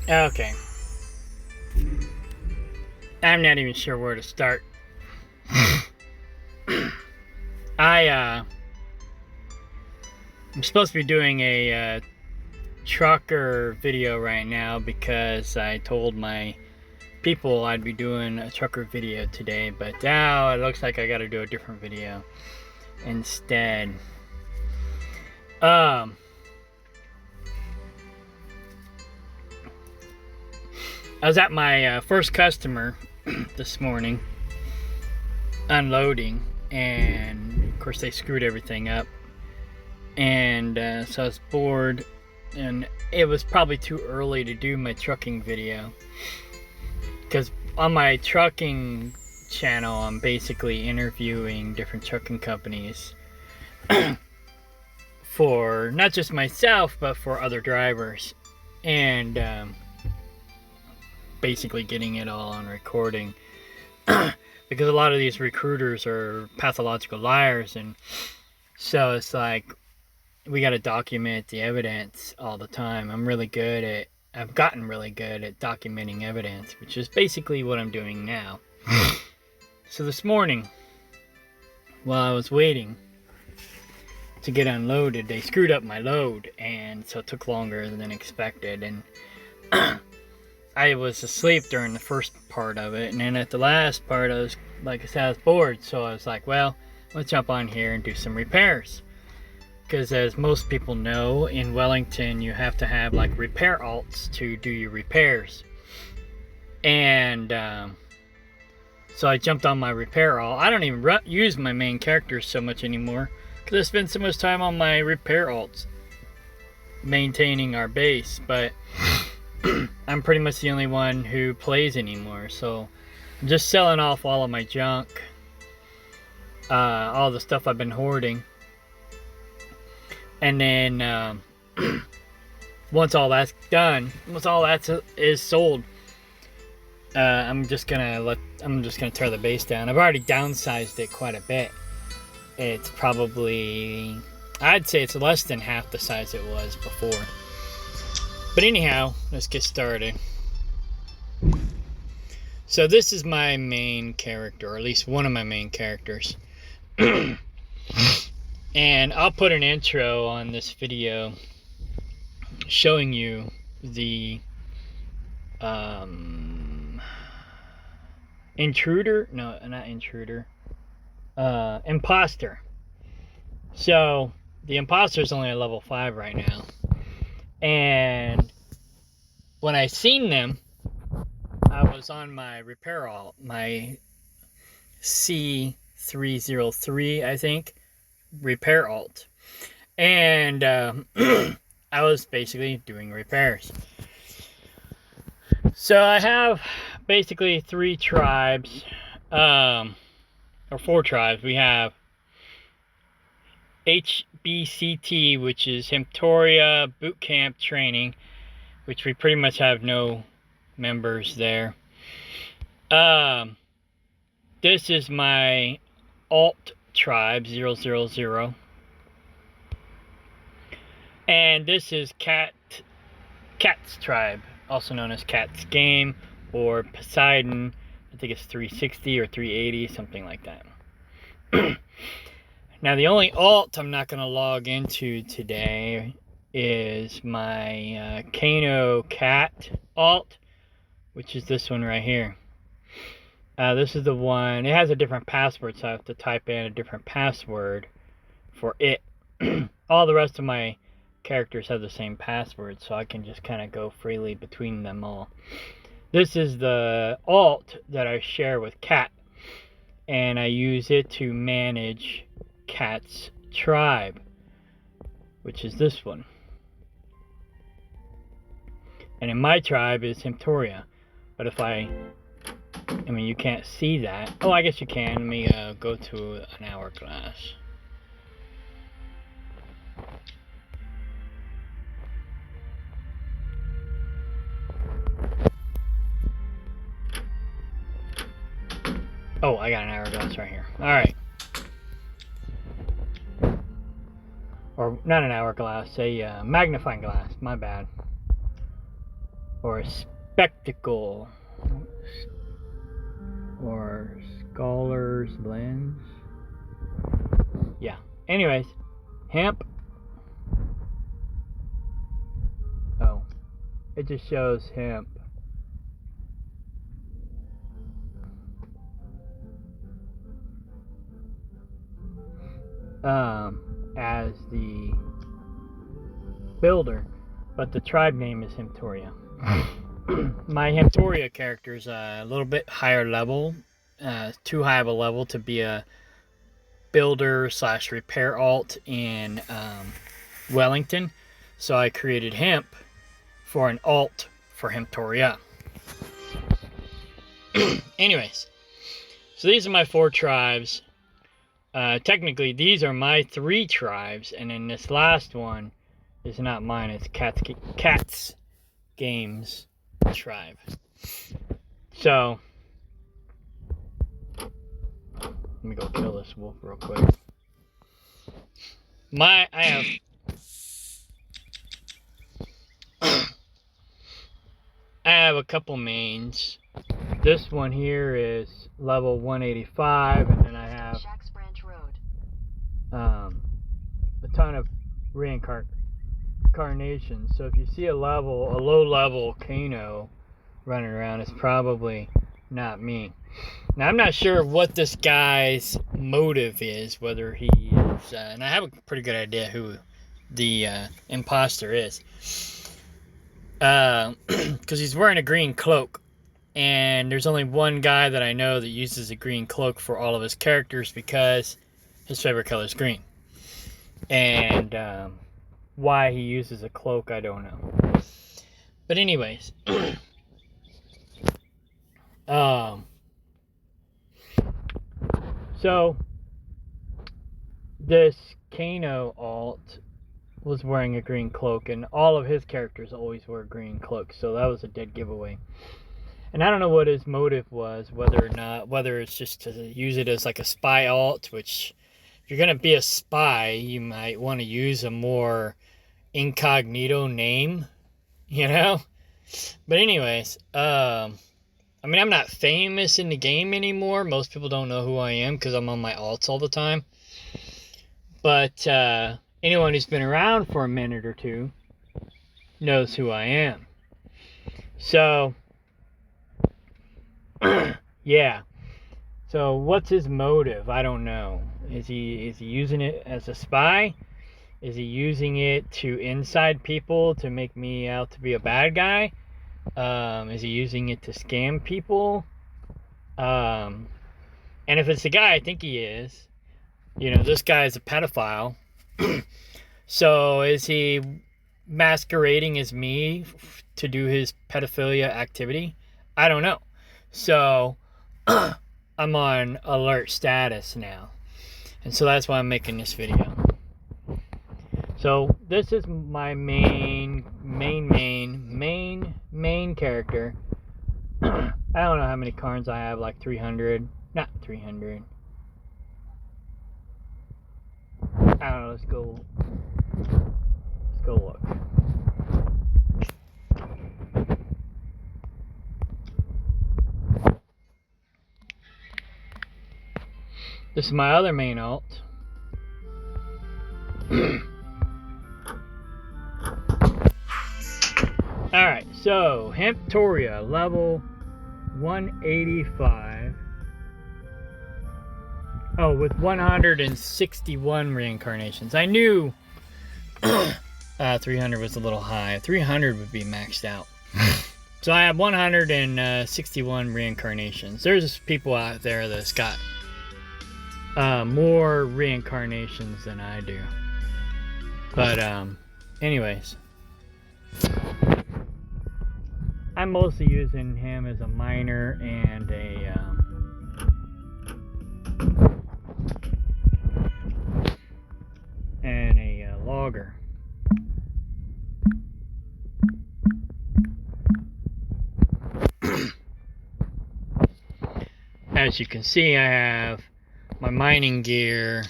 Okay. I'm not even sure where to start. I'm supposed to be doing a trucker video right now because I told my people I'd be doing a trucker video today, but now it looks like I gotta do a different video instead. I was at my first customer this morning unloading, and of course they screwed everything up, and so I was bored, and it was probably too early to do my trucking video because on my trucking channel I'm basically interviewing different trucking companies for not just myself but for other drivers, and basically getting it all on recording because a lot of these recruiters are pathological liars, and so it's like we got to document the evidence all the time. I've gotten really good at documenting evidence, which is basically what I'm doing now. So this morning, while I was waiting to get unloaded, they screwed up my load, and so it took longer than expected, and I was asleep during the first part of it, and then at the last part I was, like I said, I was bored, so I was like, well, let's jump on here and do some repairs. Because as most people know, in Wellington you have to have like repair alts to do your repairs. And so I jumped on my repair alt. I don't even use my main characters so much anymore because I spend so much time on my repair alts maintaining our base, but I'm pretty much the only one who plays anymore, so I'm just selling off all of my junk, all the stuff I've been hoarding, and then once all that's done, once all that is sold, I'm just gonna tear the base down. I've already downsized it quite a bit. It's probably, I'd say it's less than half the size it was before. But anyhow, let's get started. So this is my main character, or at least one of my main characters. And I'll put an intro on this video showing you the intruder. No, not intruder. Imposter. So the imposter is only at level 5 right now. And when I seen them, I was on my repair alt, my C303, I think, repair alt. And I was basically doing repairs. So I have basically 3 tribes, or 4 tribes. We have HBCT, which is Hemptoria Boot Camp Training, which we pretty much have no members there. This is my alt tribe, 000. And this is Cat's tribe, also known as Cat's Game, or Poseidon. I think it's 360 or 380, something like that. Now the only alt I'm not going to log into today is my CainO0 cat alt, which is this one right here. This is the one, it has a different password, so I have to type in a different password for it. All the rest of my characters have the same password, so I can just kind of go freely between them all. This is the alt that I share with Cat, and I use it to manage Cat's tribe, which is this one. And in my tribe is Hemptoria, but if I mean, you can't see that. Oh, I guess you can. Let me go to an hourglass. Oh, I got an hourglass right here. Alright. Or, not an hourglass, a magnifying glass. My bad. or spectacle, or scholar's lens. Yeah. Anyways, hemp. Oh, it just shows hemp. As the builder, but the tribe name is Hemptoria. My Hemptoria character is a little bit higher level, too high of a level to be a builder / repair alt in Wellington, so I created hemp for an alt for Hemptoria. Anyways, so these are my 4 tribes. Technically, these are my 3 tribes, and then this last one is not mine. It's Cat's Games tribe. So, let me go kill this wolf real quick. I have a couple mains. This one here is level 185, and then I have a ton of reincarnations. So if you see a low level CainO0 running around, it's probably not me. Now I'm not sure what this guy's motive is, whether he is, and I have a pretty good idea who the imposter is, because he's wearing a green cloak. And there's only one guy that I know that uses a green cloak for all of his characters because his favorite color is green. And why he uses a cloak, I don't know. But anyways, so this CainO0 alt was wearing a green cloak, and all of his characters always wear green cloaks, so that was a dead giveaway. And I don't know what his motive was, whether it's just to use it as like a spy alt, which if you're going to be a spy, you might want to use a more incognito name, you know? But anyways, I mean, I'm not famous in the game anymore. Most people don't know who I am because I'm on my alts all the time. But anyone who's been around for a minute or two knows who I am. So, yeah. So what's his motive? I don't know. Is he using it as a spy? Is he using it to inside people to make me out to be a bad guy? Is he using it to scam people? And if it's the guy I think he is, you know, this guy is a pedophile. So is he masquerading as me to do his pedophilia activity? I don't know. So I'm on alert status now. And so that's why I'm making this video. So this is my main character. I don't know how many cards I have, like 300. Not 300. I don't know, let's go look. This is my other main alt. Alright, so Hemptoria, level 185. Oh, with 161 reincarnations. I knew 300 was a little high. 300 would be maxed out. So I have 161 reincarnations. There's people out there that's got more reincarnations than I do. But anyways, I'm mostly using him as a miner and a logger. As you can see, I have my mining gear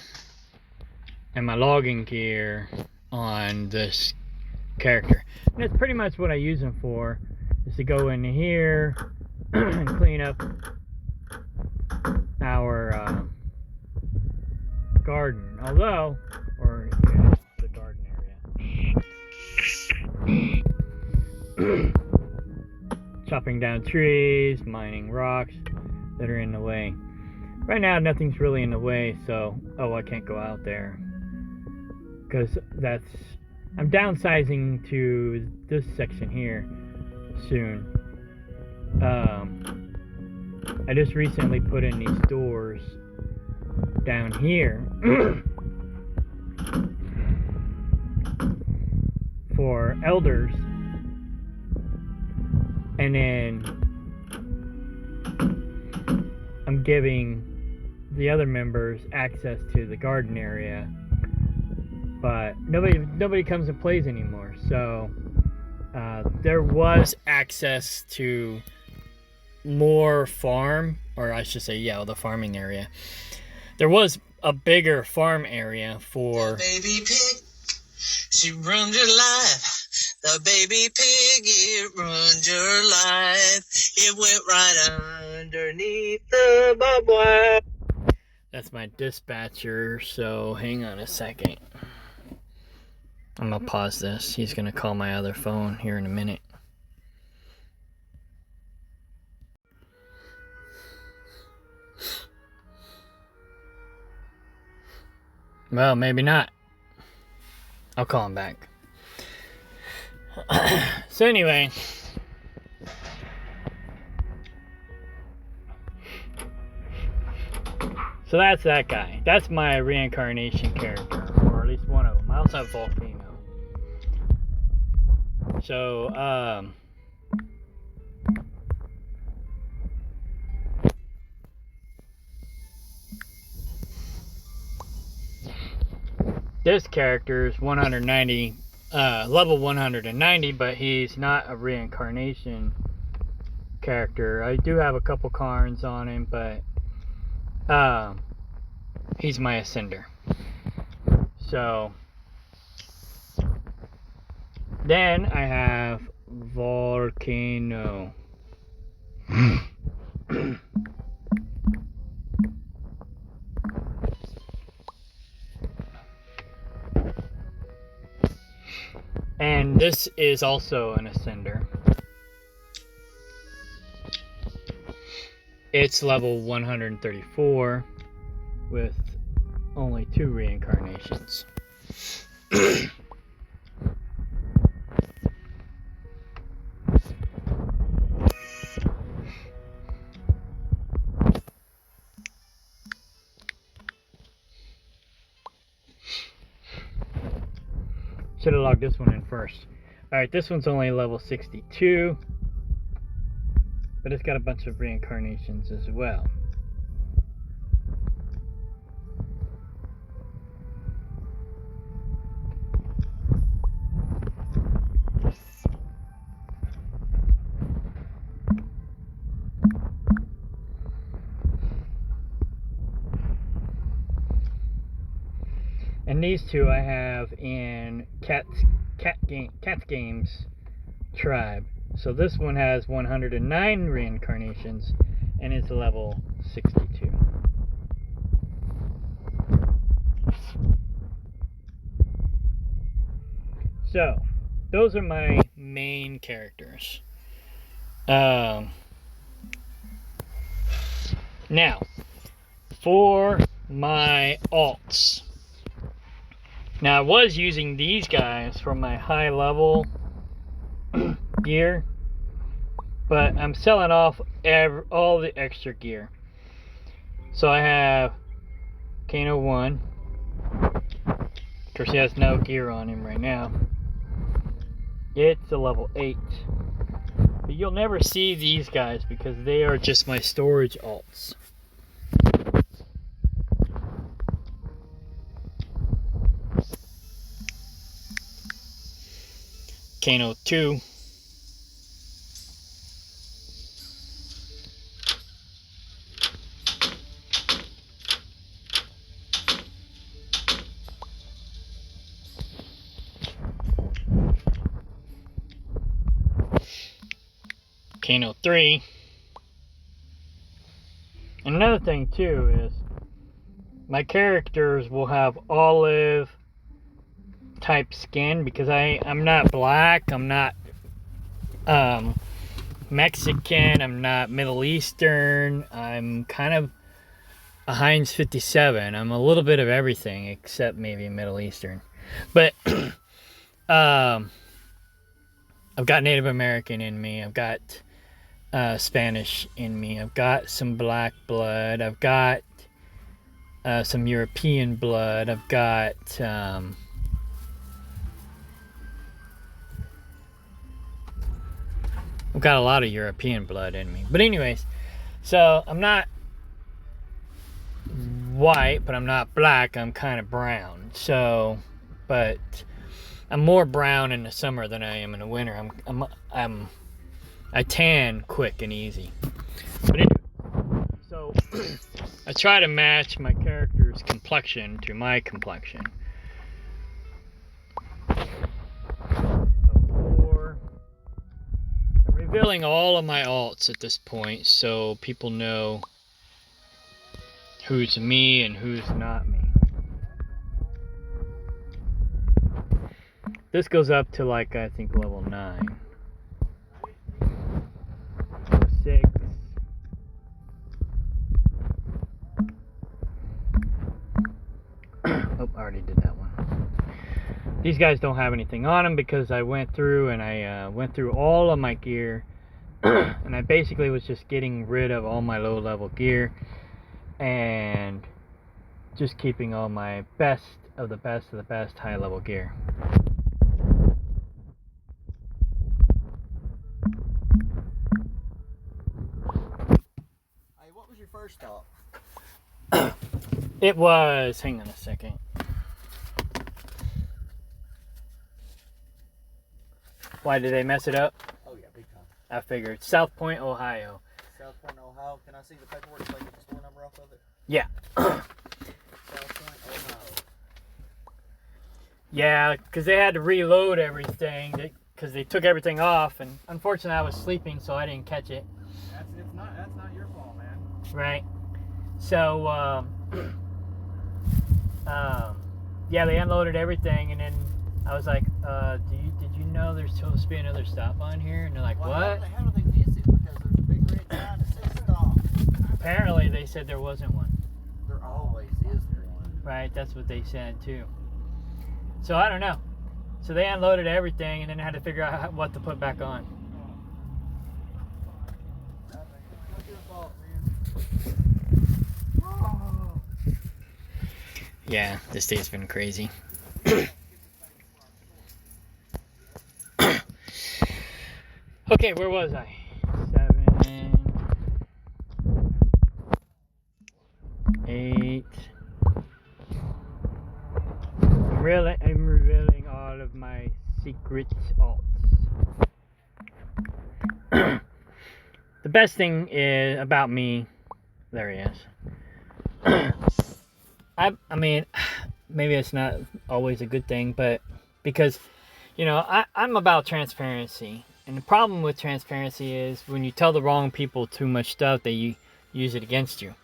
and my logging gear on this character. And that's pretty much what I use him for. is to go in here and clean up our garden. Although, or yeah, the garden area. Chopping down trees, mining rocks that are in the way. Right now, nothing's really in the way, so I can't go out there because I'm downsizing to this section here soon. I just recently put in these doors down here for elders, and then I'm giving the other members access to the garden area, but nobody comes and plays anymore. So there was access to more farm, or I should say, yeah, the farming area. There was a bigger farm area for the baby pig. She runs your life. The baby pig, it runs your life. It went right underneath the barbed wire. That's my dispatcher, so hang on a second. I'm gonna pause this. He's gonna call my other phone here in a minute. Well, maybe not. I'll call him back. So anyway, so that's that guy. That's my reincarnation character, or at least one of them. I also have Volcano. So, this character is 190, level 190, but he's not a reincarnation character. I do have a couple cards on him, but he's my ascender. So then I have Volcano. And this is also an ascender. It's level 134 with only 2 reincarnations. Should have logged this one in first. Alright, this one's only level 62, but it's got a bunch of reincarnations as well. And these two I have in Cat's Games tribe. So this one has 109 reincarnations and is level 62. So those are my main characters. Now for my alts. Now I was using these guys for my high level gear, but I'm selling off all the extra gear. So I have CainO0. Of course, he has no gear on him right now. It's a level 8. But you'll never see these guys because they are just my storage alts. CainO2. CainO0. And another thing too is my characters will have olive type skin because I'm not black, I'm not Mexican, I'm not Middle Eastern, I'm kind of a Heinz 57. I'm a little bit of everything except maybe Middle Eastern. But I've got Native American in me, I've got Spanish in me, I've got some black blood, I've got some European blood, I've got a lot of European blood in me. But anyways, so I'm not white, but I'm not black. I'm kind of brown. So, but I'm more brown in the summer than I am in the winter. I tan quick and easy. But anyway, so I try to match my character's complexion to my complexion. I'm revealing all of my alts at this point so people know who's me and who's not me. This goes up to like, I think, level 9. 6. Oh, I already did that one. These guys don't have anything on them because I went through and I went through all of my gear and I basically was just getting rid of all my low level gear and just keeping all my best of the best of the best high level gear. Hey, what was your first thought? It was, hang on a second. Why did they mess it up? Oh yeah, big time. I figured. South Point, Ohio. South Point, Ohio. Can I see the paperwork so I get the store number off of it? Yeah. South Point, Ohio. Yeah, because they had to reload everything because they took everything off, and unfortunately I was sleeping, so I didn't catch it. That's not your fault, man. Right. So, yeah, they unloaded everything, and then I was like, did you know there's supposed to be another stop on here? And they're like, Well, what? How do they miss it? Because there's a big red sign that says stop. Apparently they said there wasn't one. There always is one. Right, that's what they said too. So I don't know. So they unloaded everything and then had to figure out what to put back on. Not your fault, man. Yeah, this day's been crazy. Okay, where was I? 7, 8. I'm revealing all of my secret alts. The best thing is about me. There he is. I mean, maybe it's not always a good thing, but because, you know, I'm about transparency. And the problem with transparency is when you tell the wrong people too much stuff, they use it against you.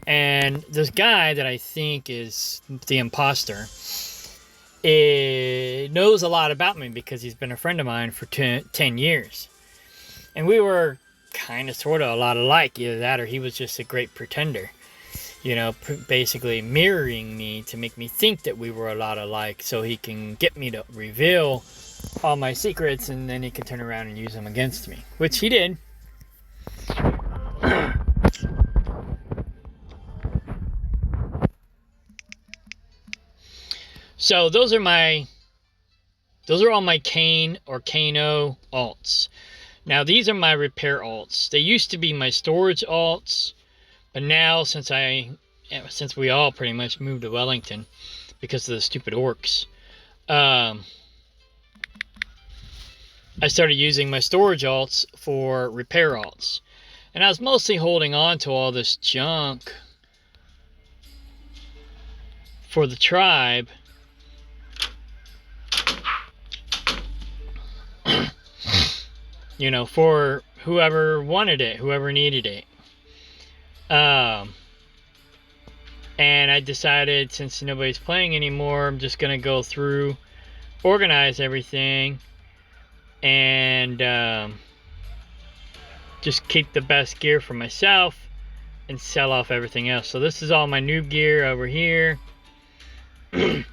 And this guy that I think is the imposter knows a lot about me because he's been a friend of mine for 10 years. And we were kind of sort of a lot alike, either that or he was just a great pretender. You know, basically mirroring me to make me think that we were a lot alike so he can get me to reveal all my secrets and then he can turn around and use them against me, which he did. So those are all my Cain or CainO alts. Now these are my repair alts. They used to be my storage alts, but now since we all pretty much moved to Wellington because of the stupid orcs, I started using my storage alts for repair alts. And I was mostly holding on to all this junk for the tribe. you know, for whoever wanted it, whoever needed it. And I decided, since nobody's playing anymore, I'm just gonna go through, organize everything, and just keep the best gear for myself and sell off everything else. So this is all my noob gear over here. Then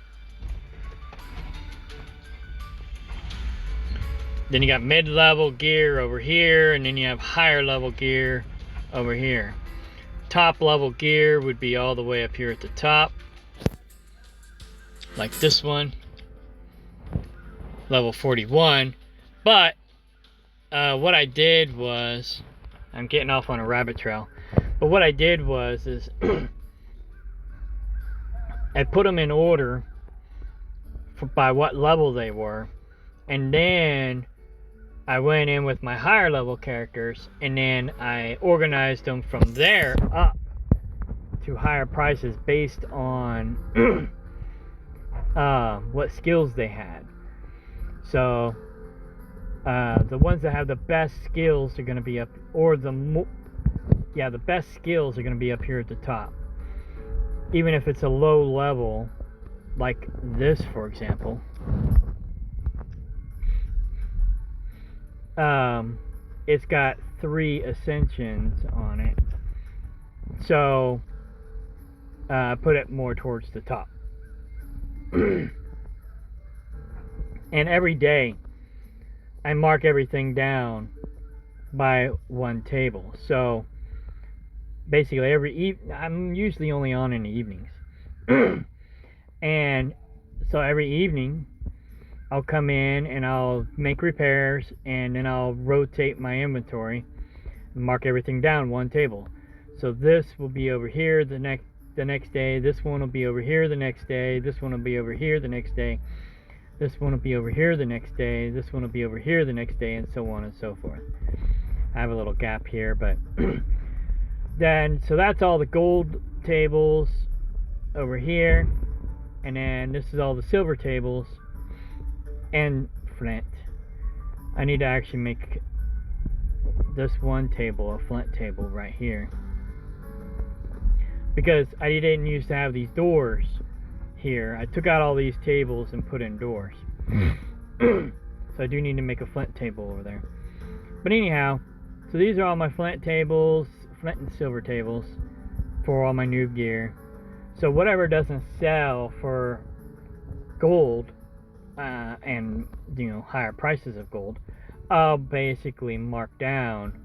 you got mid-level gear over here, and then you have higher level gear over here. Top level gear would be all the way up here at the top, like this one, level 41. But what I did was, I'm getting off on a rabbit trail, but what I did was I put them in order by what level they were, and then I went in with my higher level characters, and then I organized them from there up to higher prices based on what skills they had. So the ones that have the best skills are going to be up, or the best skills are going to be up here at the top. Even if it's a low level, like this, for example. It's got 3 ascensions on it, so I put it more towards the top. And every day I mark everything down by 1 table. So basically I'm usually only on in the evenings. And so every evening I'll come in and I'll make repairs, and then I'll rotate my inventory and mark everything down 1 table. So this will be over here the next day, this one will be over here the next day, this one will be over here the next day, this one will be over here the next day, this one will be over here the next day, and so on and so forth. I have a little gap here, but then, so that's all the gold tables over here, and then this is all the silver tables and flint. I need to actually make this one table a flint table right here, because I didn't used to have these doors here. I took out all these tables and put in doors. So I do need to make a flint table over there. But anyhow, so these are all my flint tables, flint and silver tables for all my noob gear. So whatever doesn't sell for gold, and you know, higher prices of gold, I'll basically mark down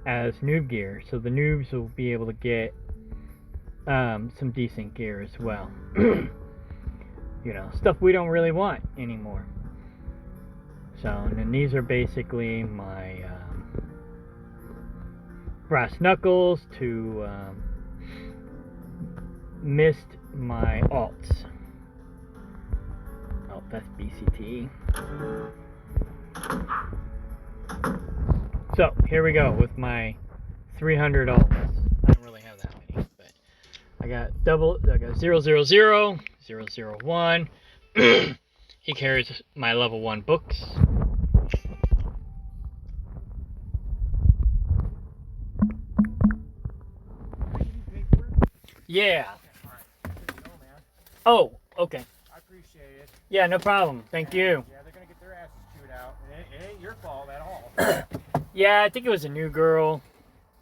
as noob gear, so the noobs will be able to get some decent gear as well. You know, stuff we don't really want anymore. So, and then these are basically my brass knuckles to mist my alts. Oh, that's BCT. So here we go with my 300 alts. I don't really have that many, but I got 000, 001. He carries my level 1 books. Yeah. Oh, okay. I appreciate it. Yeah, no problem. Thank you. Yeah, they're gonna get their asses chewed out. It ain't your fault at all. Yeah, I think it was a new girl,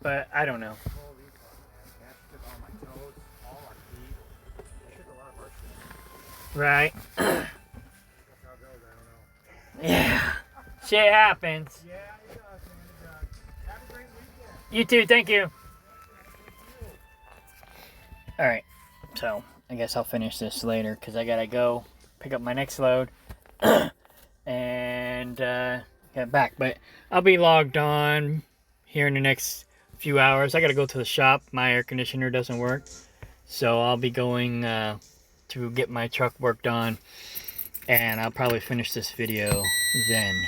but I don't know. Holy fuck, man. Yeah, she took all my toes, all our feet. She took a lot of our shit. Right. That's how it goes, I don't know. Yeah. Shit happens. Yeah, it does, man. It does. Have a great weekend. You too. Thank you. All right. So I guess I'll finish this later because I gotta go pick up my next load and get back. But I'll be logged on here in the next few hours. I gotta go to the shop. My air conditioner doesn't work, so I'll be going to get my truck worked on, and I'll probably finish this video then.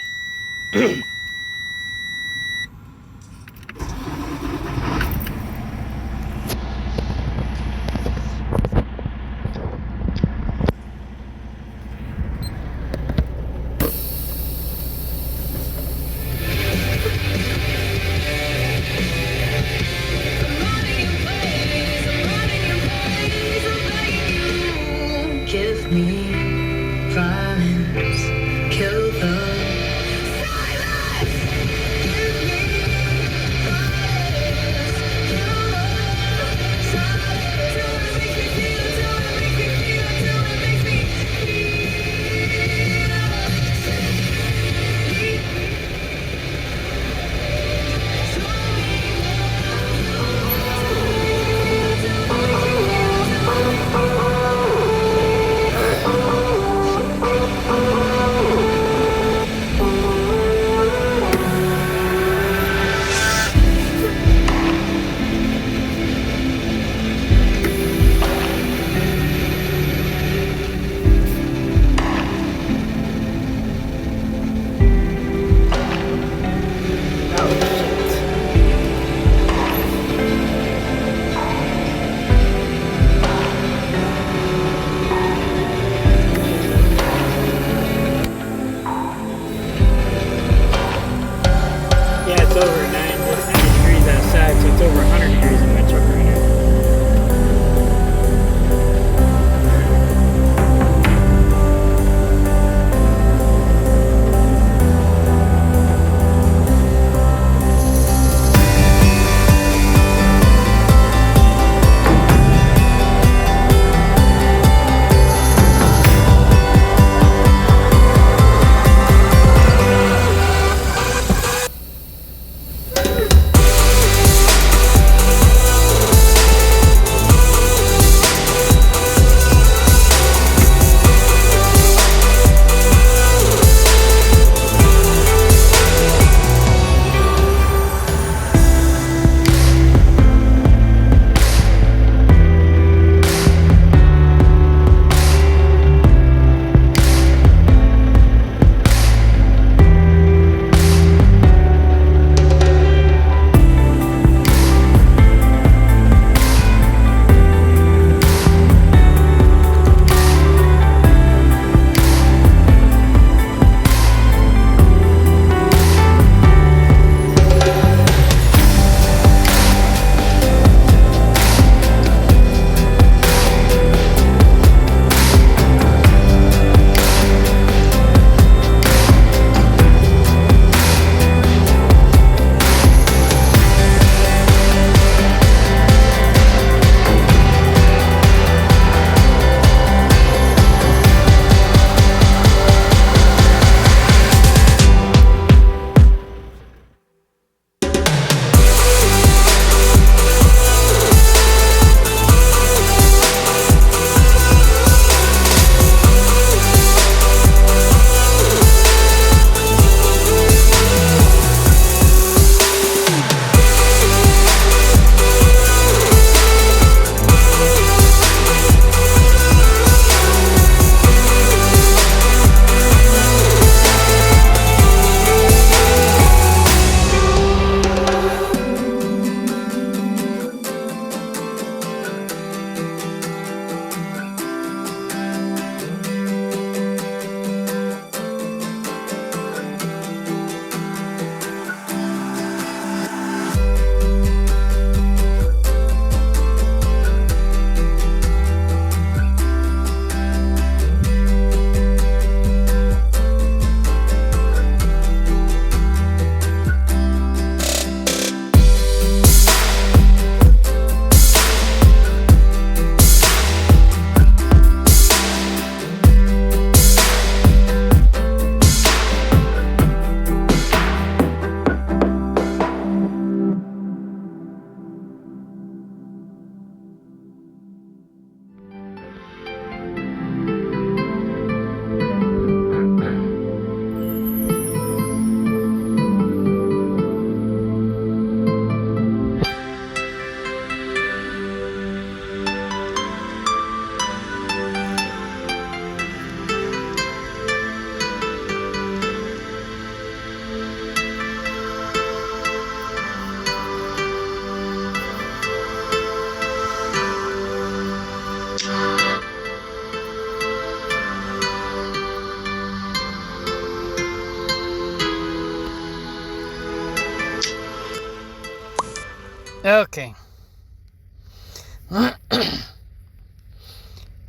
Okay.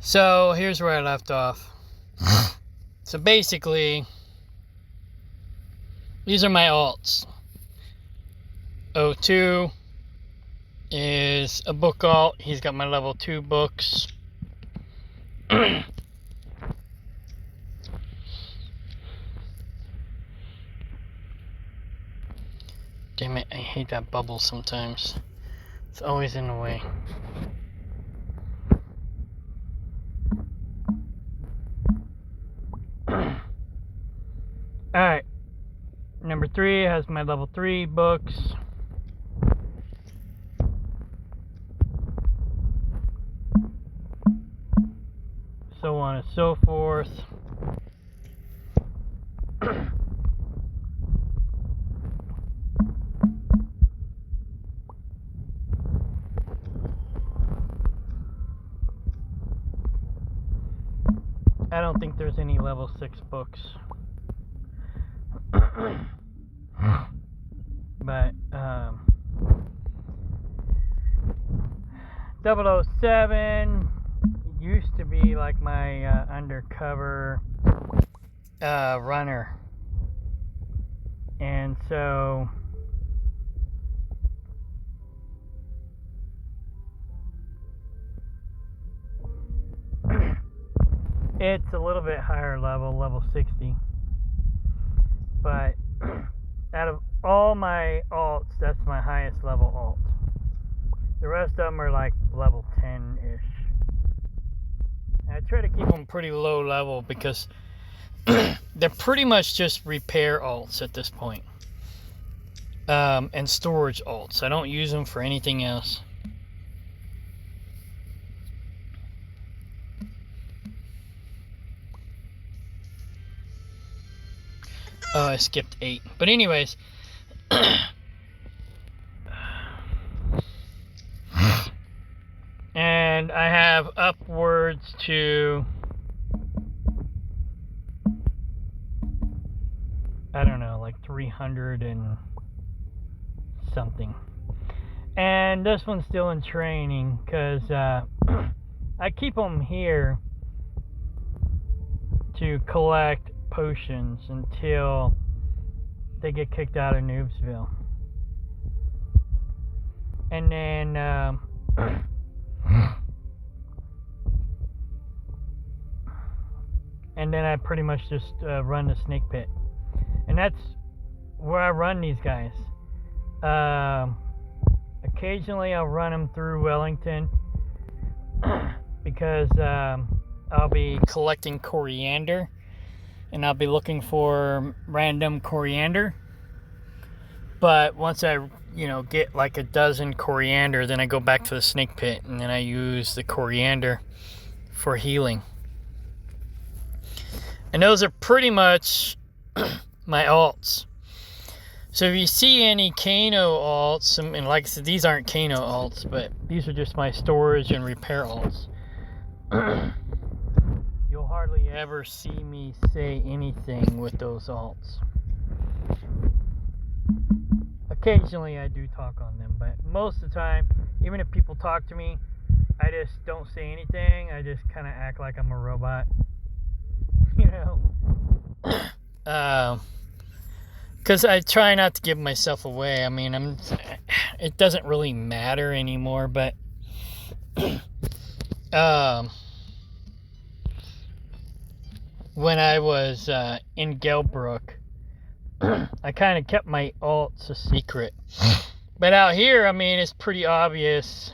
So here's where I left off. So basically, these are my alts. O2 is a book alt. He's got my level 2 books. Damn it, I hate that bubble sometimes. It's always in the way. Alright. Number 3 has my level 3 books. So on and so forth. I don't think there's any level 6 books. But 007 used to be like my undercover runner, and so it's a little bit higher level 60, but out of all my alts, that's my highest level alt. The rest of them are like level 10-ish. I try to keep them pretty low level because they're pretty much just repair alts at this point. And storage alts. I don't use them for anything else. Oh, I skipped 8. But anyways, and I have upwards to, I don't know, like 300 and something. And this one's still in training because I keep them here to collect potions until they get kicked out of Noobsville. And then I pretty much just run the snake pit. And that's where I run these guys. Occasionally I'll run them through Wellington because I'll be collecting coriander, and I'll be looking for random coriander. But once I, get like a dozen coriander, then I go back to the snake pit, and then I use the coriander for healing. And those are pretty much my alts. So if you see any CainO alts, and like I said, these aren't CainO alts, but these are just my storage and repair alts. You'll hardly ever see me say anything with those alts. Occasionally I do talk on them, but most of the time, even if people talk to me, I just don't say anything. I just kind of act like I'm a robot. Because I try not to give myself away. I mean, it doesn't really matter anymore, but when I was in Gelbrook, I kind of kept my alts a secret. But out here, I mean, it's pretty obvious.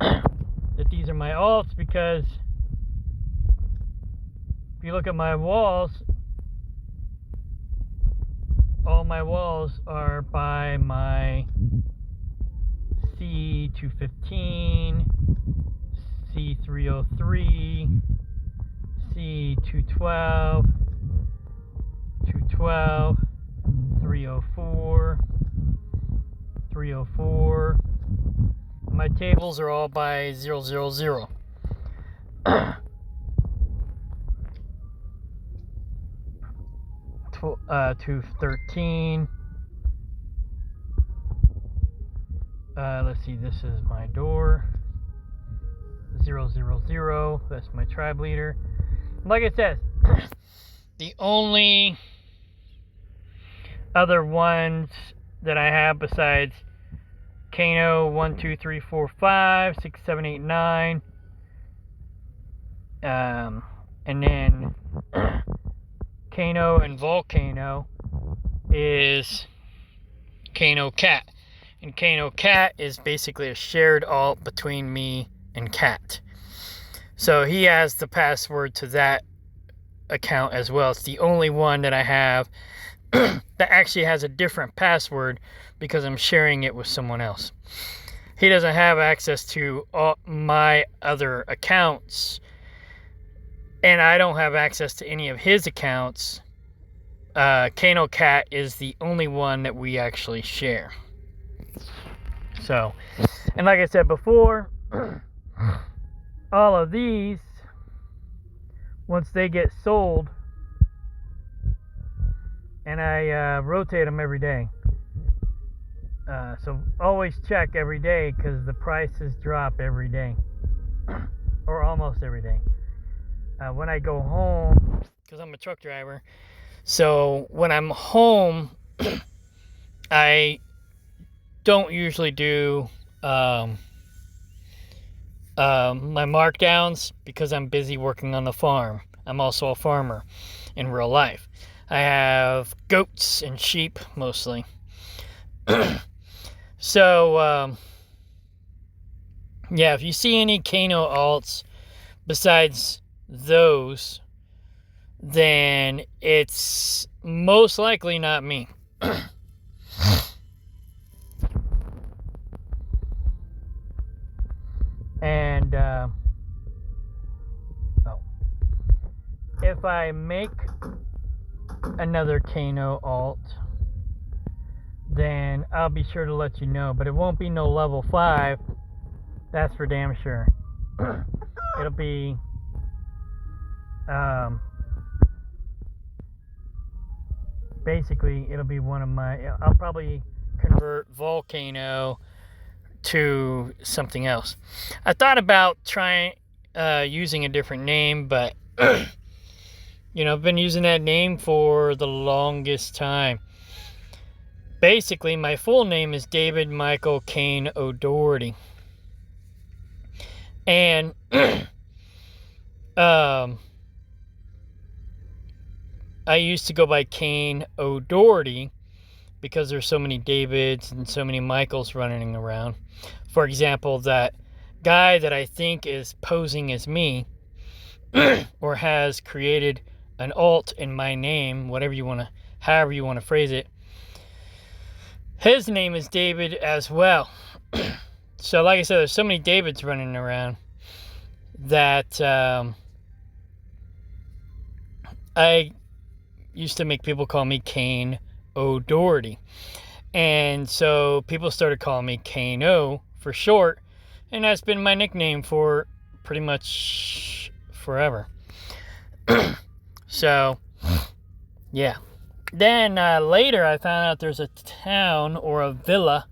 That these are my alts, because if you look at my walls, all my walls are by my C215, C303, C212, 212, 304, 304. My tables are all by 000. 213. Let's see, this is my door. 000. That's my tribe leader. Like I said, the only other ones that I have besides CainO 1 2 3 4 5 6 7 8 9, and then CainO and Volcano is CainO Cat. And CainO Cat is basically a shared alt between me and Cat. So he has the password to that account as well. It's the only one that I have that actually has a different password because I'm sharing it with someone else. He doesn't have access to all my other accounts, and I don't have access to any of his accounts. CainO Cat is the only one that we actually share. So, and like I said before, all of these, once they get sold, and I rotate them every day. So always check every day because the prices drop every day, or almost every day. When I go home, because I'm a truck driver, so when I'm home, I don't usually do my markdowns because I'm busy working on the farm. I'm also a farmer in real life. I have goats and sheep mostly. So, yeah, if you see any CainO alts besides those, then it's most likely not me. And, if I make another CainO alt, then I'll be sure to let you know. But it won't be no level 5. That's for damn sure. It'll be basically it'll be one of my, I'll probably convert Volcano to something else. I thought about trying using a different name, but you know, I've been using that name for the longest time. Basically, my full name is David Michael Cain O'Doherty. And I used to go by Cain O'Doherty because there's so many Davids and so many Michaels running around. For example, that guy that I think is posing as me or has created an alt in my name, however you want to phrase it, his name is David as well. So like I said, there's so many Davids running around that I used to make people call me Cain O'Doherty. And so people started calling me CainO for short, and that's been my nickname for pretty much forever. So, yeah. Then later I found out there's a town or a villa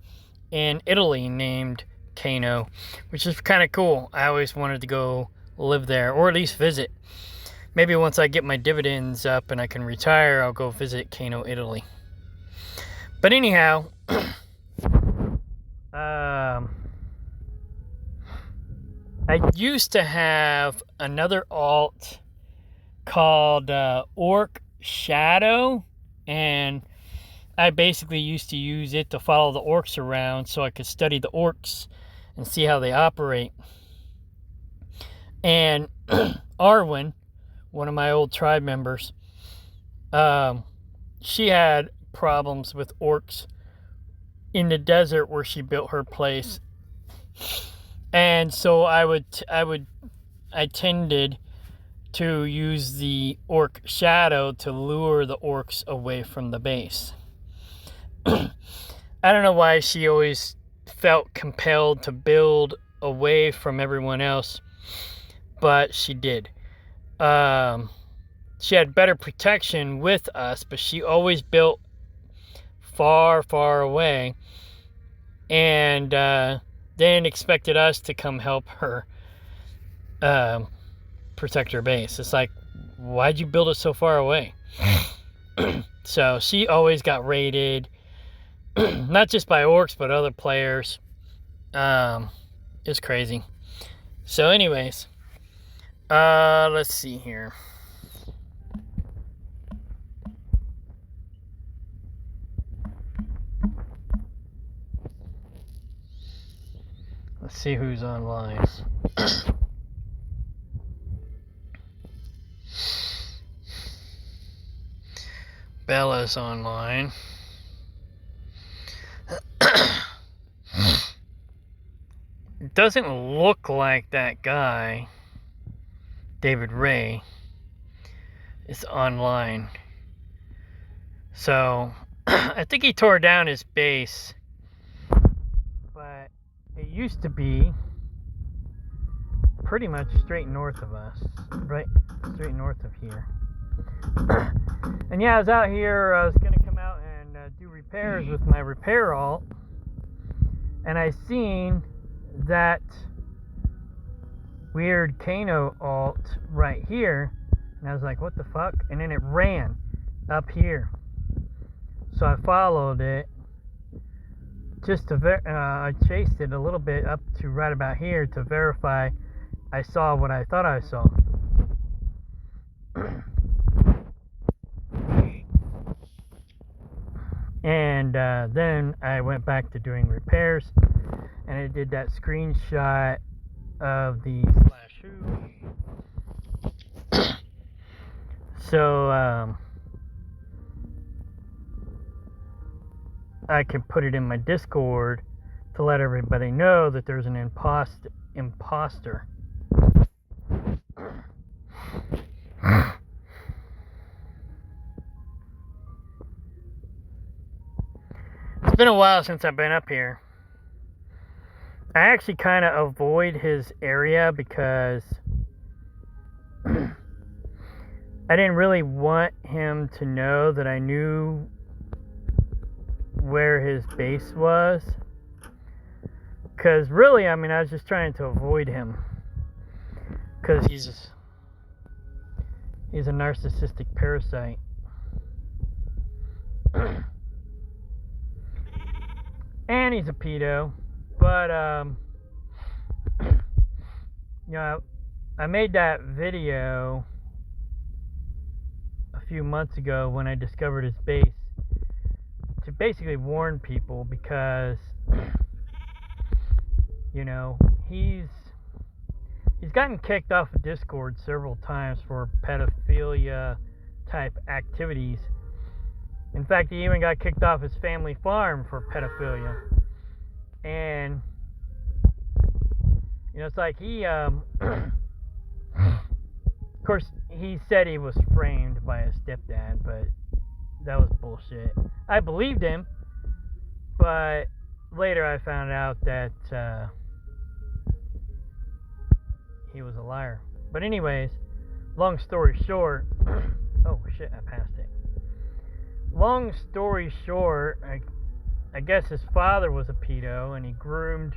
in Italy named CainO, which is kind of cool. I always wanted to go live there, or at least visit. Maybe once I get my dividends up and I can retire, I'll go visit CainO Italy. But anyhow, I used to have another alt called Orc Shadow, and I basically used to use it to follow the orcs around so I could study the orcs and see how they operate. And Arwen, one of my old tribe members, she had problems with orcs in the desert where she built her place. And so I tended to use the Orc Shadow to lure the orcs away from the base. I don't know why she always felt compelled to build away from everyone else, but she did. she had better protection with us, but she always built far, far away, and then expected us to come help her protect her base. It's like, why'd you build it so far away? So she always got raided, not just by orcs, but other players. It's crazy. So anyways, let's see here. Let's see who's online. Bella's online. It doesn't look like that guy, David Ray, is online. So, I think he tore down his base. But it used to be pretty much straight north of us. Right? Straight north of here. And yeah, I was out here, I was going to come out and do repairs with my repair alt. And I seen that weird CainO0 alt right here. And I was like, what the fuck? And then it ran up here. So I followed it. Just to I chased it a little bit up to right about here to verify I saw what I thought I saw. And then I went back to doing repairs, and I did that screenshot of the slash who. So I can put it in my Discord to let everybody know that there's an imposter. It's been a while since I've been up here. I actually kind of avoid his area because I didn't really want him to know that I knew where his base was. Because really, I mean, I was just trying to avoid him. Because he's a narcissistic parasite. And he's a pedo. But, you know, I made that video a few months ago when I discovered his base to basically warn people because, you know, he's gotten kicked off of Discord several times for pedophilia type activities. In fact, he even got kicked off his family farm for pedophilia. And, you know, it's like he, of course, he said he was framed by his stepdad, but that was bullshit. I believed him, but later I found out that he was a liar. But anyways, long story short, oh shit, I passed it. Long story short, I guess his father was a pedo, and he groomed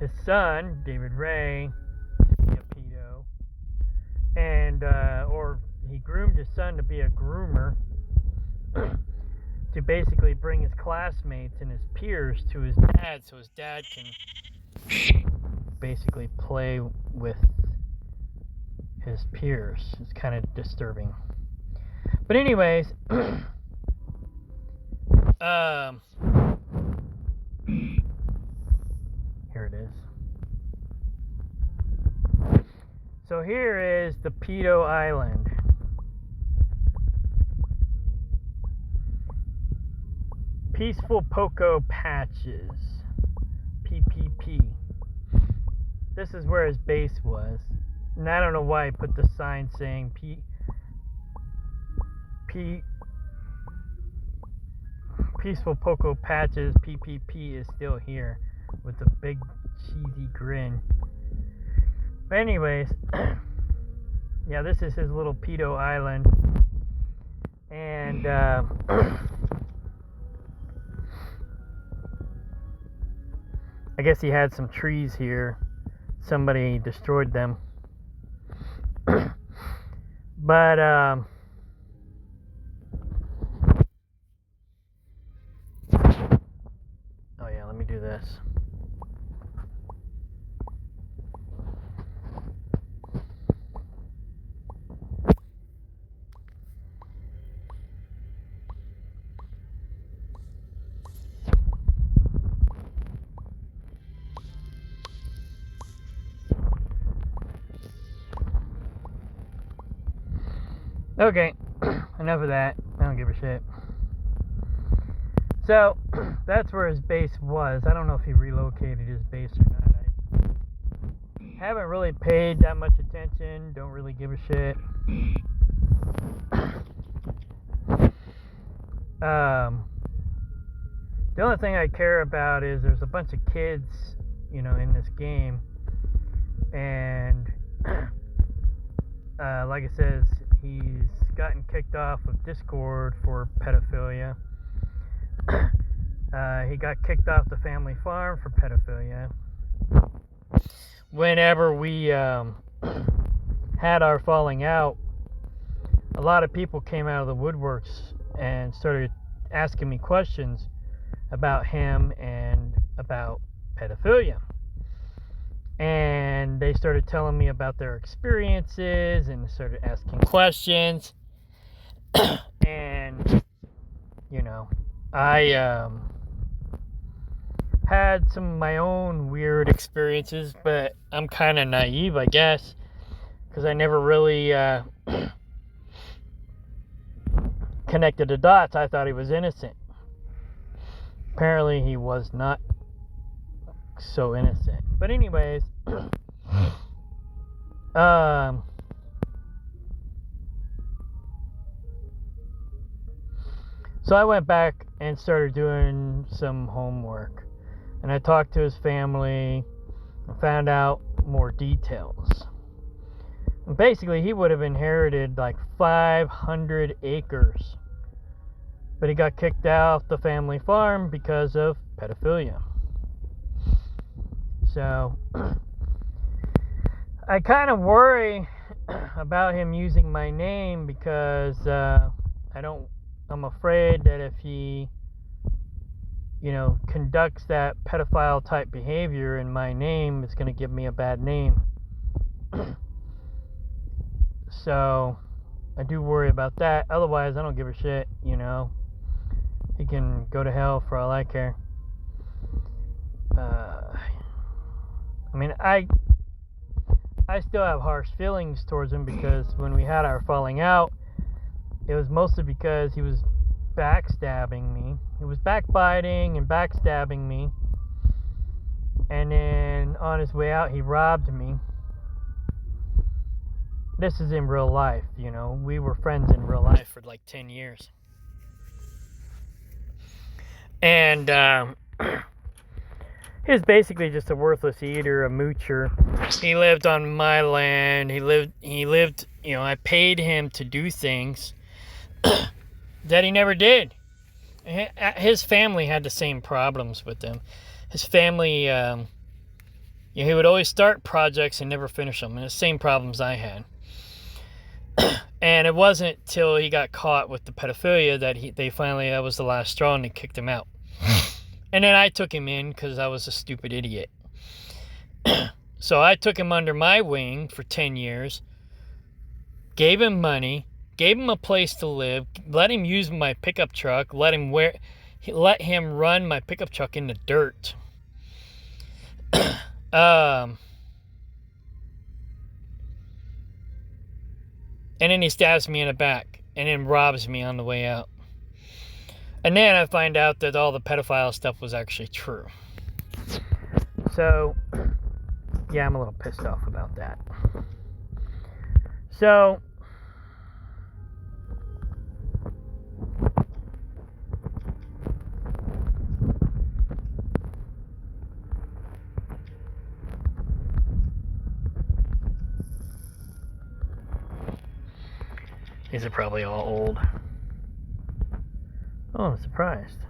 his son, David Ray, to be a pedo. And, or he groomed his son to be a groomer to basically bring his classmates and his peers to his dad so his dad can basically play with his peers. It's kind of disturbing. But anyways, here it is. So here is the Pedo Island. Peaceful Poco Patches. PPP. This is where his base was. And I don't know why he put the sign saying Peaceful Poco Patches PPP is still here with a big cheesy grin. But anyways, yeah, this is his little pedo island. And I guess he had some trees here. Somebody destroyed them. But oh yeah, let me do this. Okay, enough of that. I don't give a shit. So, that's where his base was. I don't know if he relocated his base or not. I haven't really paid that much attention. Don't really give a shit. The only thing I care about is there's a bunch of kids, you know, in this game. And, like I said, he's gotten kicked off of Discord for pedophilia. He got kicked off the family farm for pedophilia. Whenever we had our falling out, a lot of people came out of the woodworks and started asking me questions about him and about pedophilia. And they started telling me about their experiences and started asking questions. And, you know, I had some of my own weird experiences, but I'm kind of naive, I guess, because I never really connected the dots. I thought he was innocent. Apparently he was not so innocent. But anyways, so I went back and started doing some homework. And I talked to his family and found out more details. And basically, he would have inherited like 500 acres. But he got kicked off the family farm because of pedophilia. So, I kind of worry about him using my name because I'm afraid that if he, you know, conducts that pedophile type behavior in my name, it's going to give me a bad name. So, I do worry about that. Otherwise, I don't give a shit, you know. He can go to hell for all I care. I mean, I still have harsh feelings towards him because when we had our falling out, it was mostly because he was backstabbing me. He was backbiting and backstabbing me. And then on his way out, he robbed me. This is in real life, you know. We were friends in real life for like 10 years. And he was basically just a worthless eater, a moocher. He lived on my land. He lived, you know, I paid him to do things that he never did. His family had the same problems with him. His family, you know, he would always start projects and never finish them. And the same problems I had. And it wasn't till he got caught with the pedophilia that that was the last straw and they kicked him out. And then I took him in because I was a stupid idiot. So I took him under my wing for 10 years, gave him money, gave him a place to live, let him use my pickup truck, let him run my pickup truck in the dirt. And then he stabs me in the back and then robs me on the way out. And then I find out that all the pedophile stuff was actually true. So, yeah, I'm a little pissed off about that. So, These are probably all old. Oh, I'm surprised.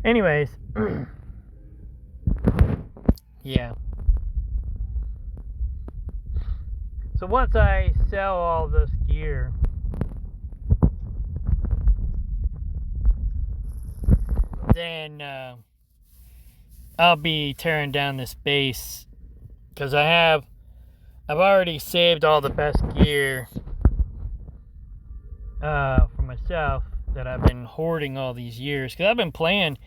Anyways, yeah. So once I sell all this gear, then I'll be tearing down this base, because I've already saved all the best gear for myself that I've been hoarding all these years, because I've been playing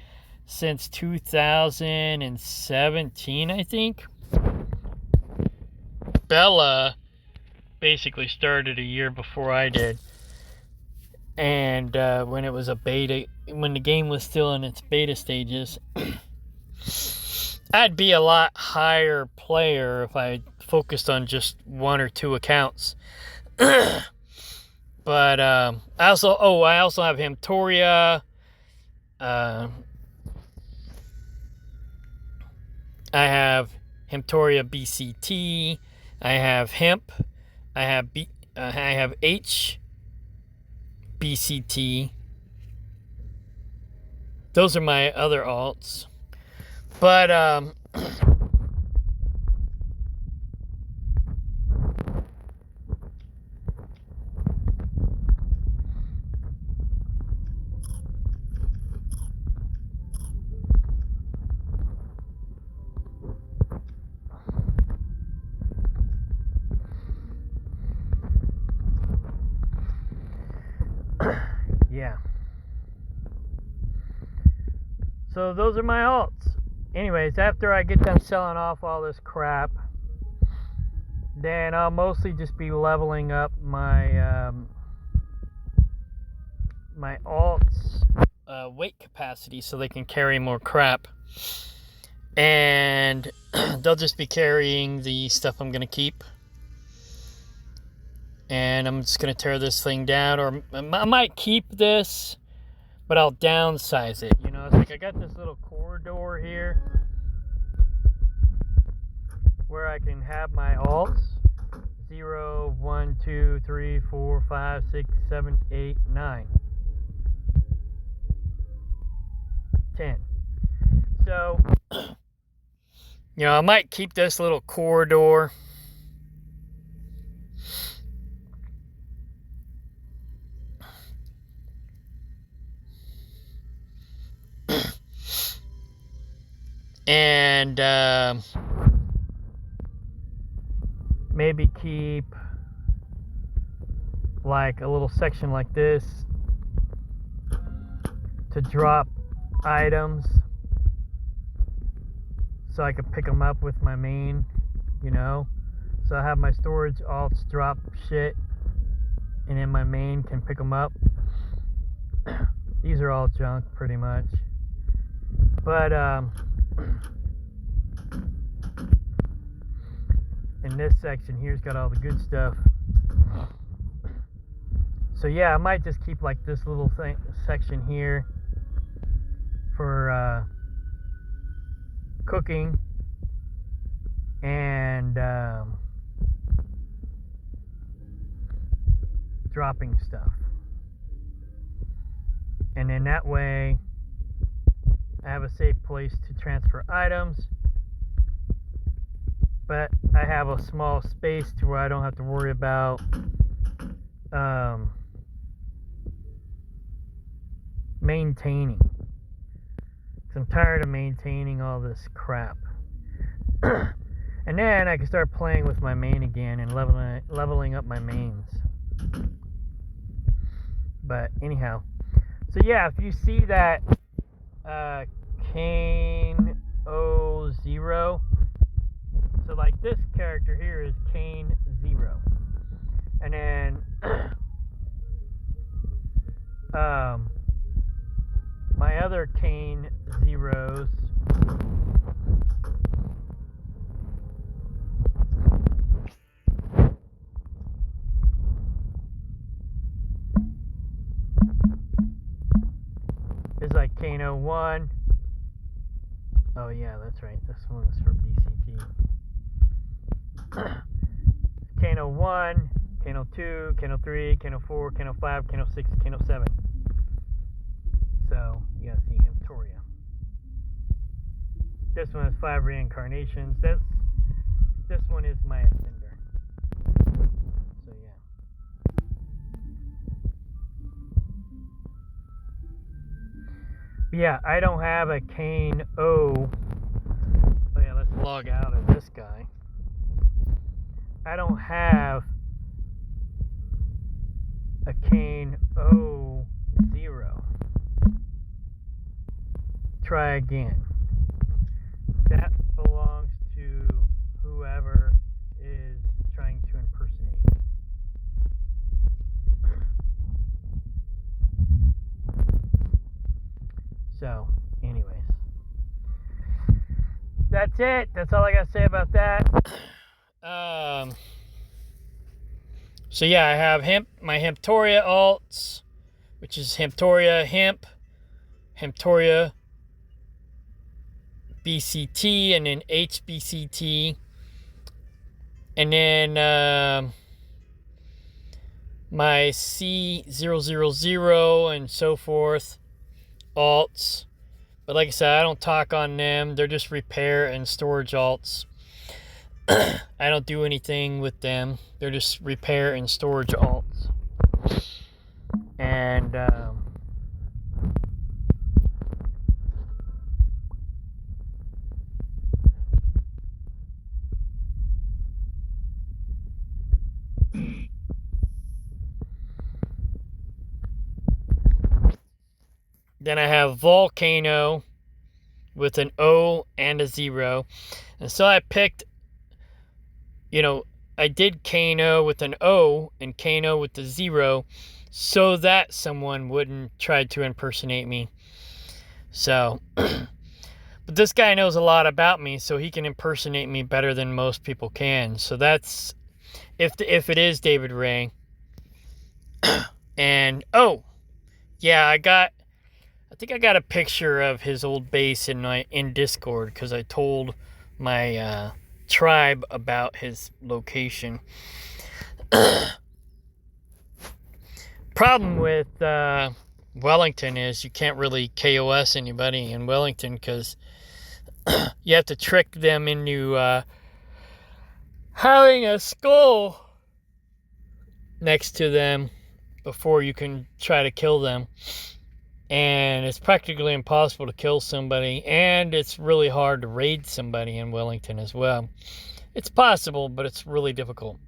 since 2017, I think. Bella basically started a year before I did, and when it was a beta, when the game was still in its beta stages, I'd be a lot higher player if I focused on just one or two accounts. But I also have Hemtoria. I have Hemtoria BCT. I have Hemp. I have H BCT. Those are my other alts. But yeah. So those are my alts. Anyways, after I get done selling off all this crap, then I'll mostly just be leveling up my my alts weight capacity so they can carry more crap, and they'll just be carrying the stuff I'm gonna keep, and I'm just gonna tear this thing down, or I might keep this, but I'll downsize it. You know, it's like I got this little corridor here where I can have my alts 0, 1, 2, 3, 4, 5, 6, 7, 8, 9, 10. So, you know, I might keep this little corridor. And maybe keep like a little section like this to drop items, so I could pick them up with my main, you know. So I have my storage alts drop shit, and then my main can pick them up. These are all junk pretty much, but in this section here's got all the good stuff. So yeah, I might just keep like this little section here for cooking and dropping stuff, and then that way I have a safe place to transfer items, but I have a small space to where I don't have to worry about maintaining. I'm tired of maintaining all this crap. And then I can start playing with my main again and leveling up my mains. But anyhow, so yeah, if you see that CainO0, so like this character here is CainO0, and then my other CainO0s is like CainO1. Oh yeah, that's right. This one is for BCT. CainO1, CainO2, CainO3, CainO4, CainO5, CainO6, CainO7. So, yeah, see Imposter. This one is 5 reincarnations. This one is my ascender. So, yeah. Yeah, I don't have a CainO. Oh yeah, let's log out of this guy. I don't have a CainO0. Try again. That belongs to whoever is trying to impersonate me. So, anyways. That's it. That's all I got to say about that. So yeah, I have my Hemptoria alts, which is Hemptoria Hemptoria BCT, and then HBCT, and then my C000 and so forth alts. But like I said, I don't talk on them. They're just repair and storage alts. I don't do anything with them. They're just repair and storage alts. And then I have Volcano with an O and a 0. And so I picked, I did CainO with an O and CainO with the 0 so that someone wouldn't try to impersonate me. So, but this guy knows a lot about me, so he can impersonate me better than most people can. So that's, if it is David Ray. And, oh, yeah, I think I got a picture of his old base in Discord, because I told my tribe about his location. Problem with Wellington is you can't really KOS anybody in Wellington, because you have to trick them into having a skull next to them before you can try to kill them. And it's practically impossible to kill somebody, and it's really hard to raid somebody in Wellington as well. It's possible, but it's really difficult.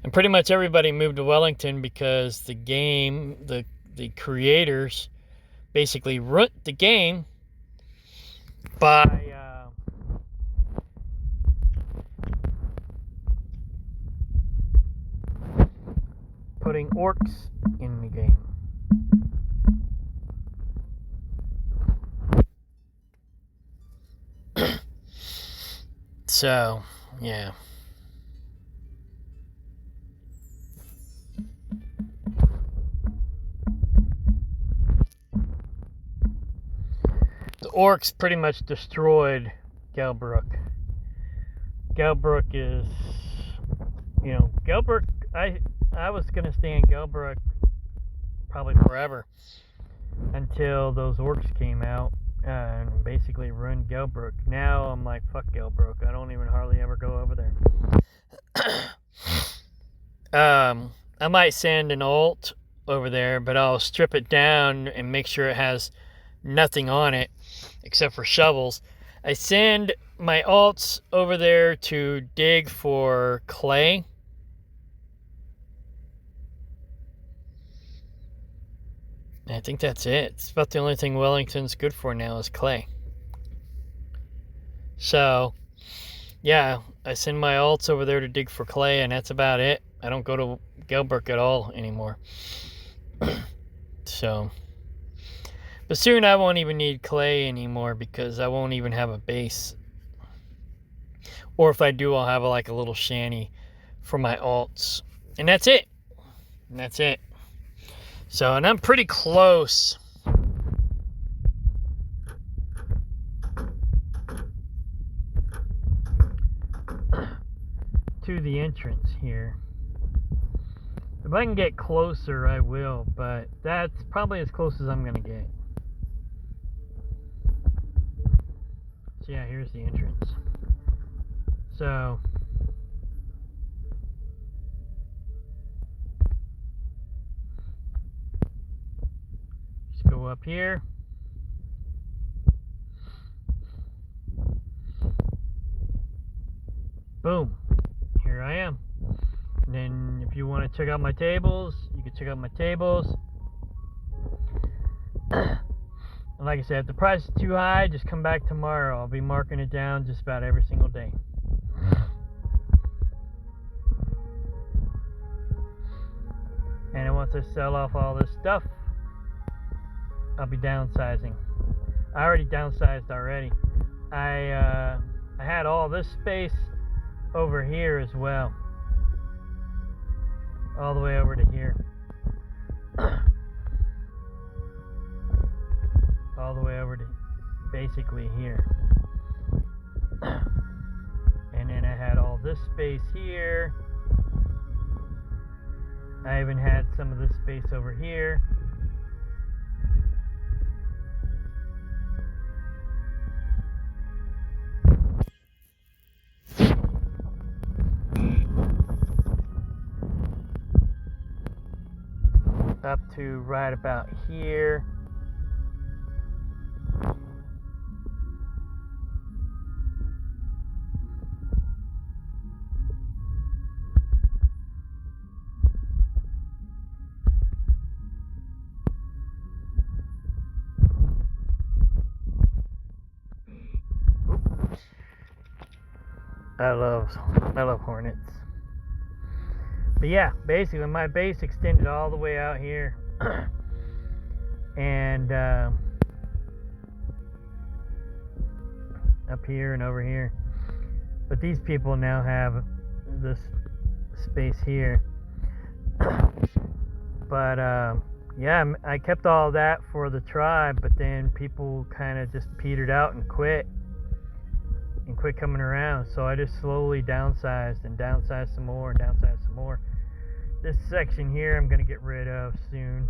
And pretty much everybody moved to Wellington because the game, the creators basically ruined the game by putting orcs in the game. So, yeah. The orcs pretty much destroyed Gelbrook. Gelbrook is, Gelbrook, I was going to stay in Gelbrook probably forever until those orcs came out and basically ruined Gelbrook. Now I'm like, fuck Gelbrook. I don't even hardly ever go over there. I might send an alt over there, but I'll strip it down and make sure it has nothing on it except for shovels. I send my alts over there to dig for clay. I think that's it. It's about the only thing Wellington's good for now is clay. So, yeah, I send my alts over there to dig for clay, and that's about it. I don't go to Gelbrook at all anymore. So, but soon I won't even need clay anymore because I won't even have a base. Or if I do, I'll have like a little shanty for my alts. And that's it. And that's it. So, and I'm pretty close to to the entrance here. If I can get closer, I will, but that's probably as close as I'm gonna get. So yeah, here's the entrance. So just go up here. Boom. Here I am. And then if you want to check out my tables, you can check out my tables. And like I said, if the price is too high, just come back tomorrow. I'll be marking it down just about every single day. And then once I sell off all this stuff, I'll be downsizing. I already downsized already. I had all this space over here as well. All the way over to here. All the way over to basically here. And then I had all this space here. I even had some of this space over here. Up to right about here. I love hornets. But yeah, basically my base extended all the way out here. And up here and over here. But these people now have this space here. But yeah, I kept all that for the tribe, but then people kind of just petered out and quit coming around. So I just slowly downsized and downsized some more and downsized some more. This section here I'm gonna get rid of soon.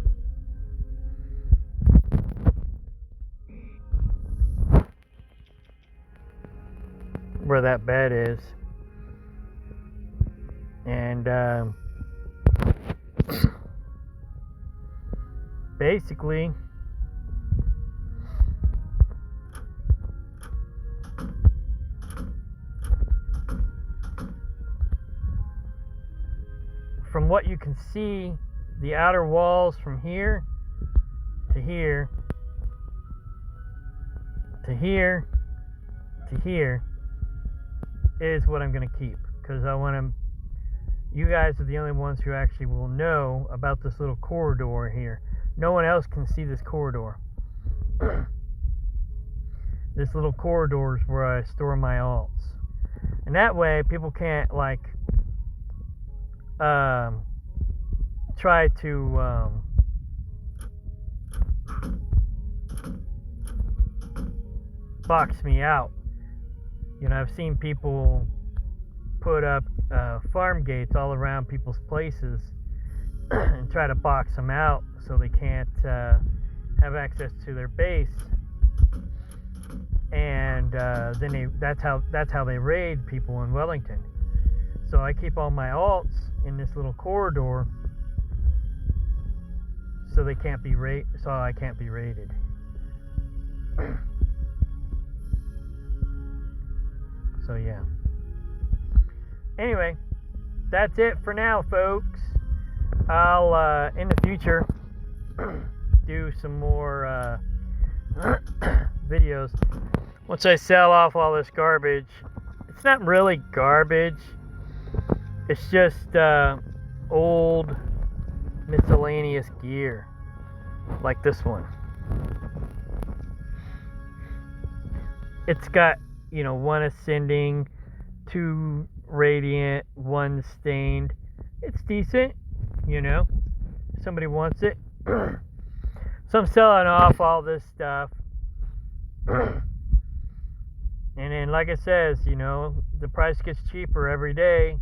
Where that bed is. And basically from what you can see, the outer walls from here to here to here to here is what I'm going to keep, because I want to, you guys are the only ones who actually will know about this little corridor here. No one else can see this corridor. This little corridor is where I store my alts, and that way people can't like try to box me out. You know, I've seen people put up farm gates all around people's places and try to box them out so they can't have access to their base. And then that's how they raid people in Wellington. So I keep all my alts in this little corridor so they can't be so I can't be raided. So yeah. Anyway, that's it for now, folks. I'll in the future do some more videos once I sell off all this garbage. It's not really garbage. It's just old miscellaneous gear, like this one. It's got, you know, 1 ascending, 2 radiant, 1 stained. It's decent, you know. Somebody wants it. So I'm selling off all this stuff. And then, like I says, you know, the price gets cheaper every day.